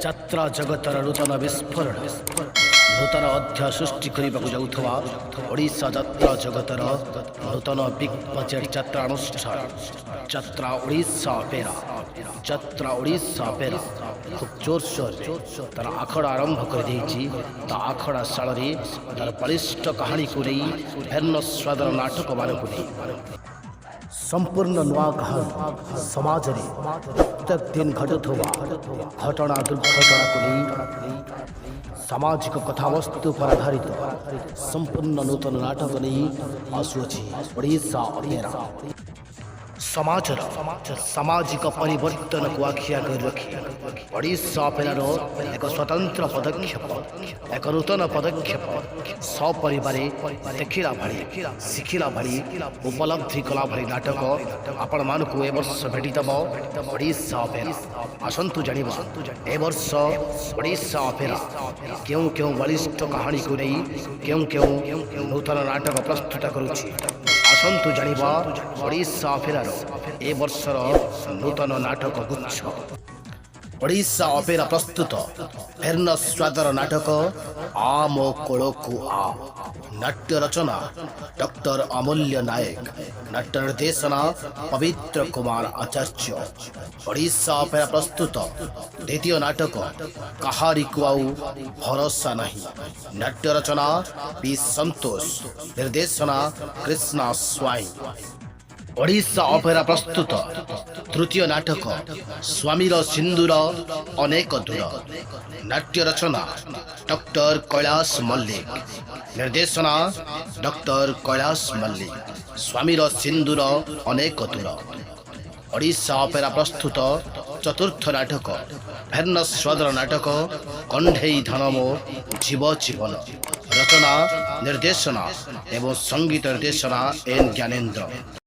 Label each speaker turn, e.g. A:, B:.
A: যাত্রা জগতর নূতন বিস্ফোরণ নূতন অধ্যায় সৃষ্টি করিবাকু যাউথবা ওড়িশা যাত্রা জগতর নূতন বিগ বজেট যাত্রা অনুষ্ঠান যাত্রা ওড়িশা অপেরা যাত্রা ওড়িশা অপেরা খুব জোরসোর তার আখড়া আরম্ভ করে দিয়েছি তা আখড়া শাଳରେ তার বলিষ্ঠ কাহিনীକୁ ନେଇ ଭିନ୍ନ ସ୍ୱାଦର ନାଟକମାନଙ୍କୁ ନେଇ संपूर्ण नुआ कहानी समाज रे प्रत्येक दिन घटुवा घटना दुर्घटना को नहीं सामाजिक कथावस्तु पर आधारित संपूर्ण नूतन नाटक नहीं आसुअछि ओडिशा अपेरा समाजर सामाजिक परिवर्तन को आखिया कर रखी ओडिशा अपेरार एक स्वतंत्र पदक्षेप एक नूतन पदक्षेप सपरिवार देखला भाई शिखला भाई उपलब्धि कला भाई नाटक आपण मानक ए वर्ष भेटितब ओडिशा अपेरा आसंतु जानिबा ए वर्ष ओडिशा अपेरा क्यों क्यों बलिष्ठ कहानी को नहीं क्यों क्यों नूतन नाटक प्रस्तुत करुछि आसंतु जानिबा ओडिशा अपेरार ए वर्षर नूतन नाटक गुच्छ ओडिशा अपेरा प्रस्तुत भिन्न स्वादर नाटक आ मो कोळकु आ नाट्य रचना डॉक्टर अमूल्य नायक नाट्य निर्देशना पवित्र कुमार आचार्य ओडिशा अपेरा प्रस्तुत द्वितीय नाटक कहारी को आउ भरोसा नहीं नाट्य रचना बी संतोष निर्देशना कृष्णा स्वाई ओडिशा अपेरा प्रस्तुत तृतीय नाटक स्वामीर सिंदूर अनेक दूर नाट्य रचना डॉक्टर कैलाश मल्लिक निर्देशना डॉक्टर कैलाश मल्लिक स्वामीर सिंदूर अनेक दूर ओडिशा अपेरा प्रस्तुत चतुर्थ नाटक भिन्न स्वादर नाटक कंढेई धनमो जीव जीवन रचना निर्देशना एवं संगीत निर्देशना एन ज्ञानेन्द्र।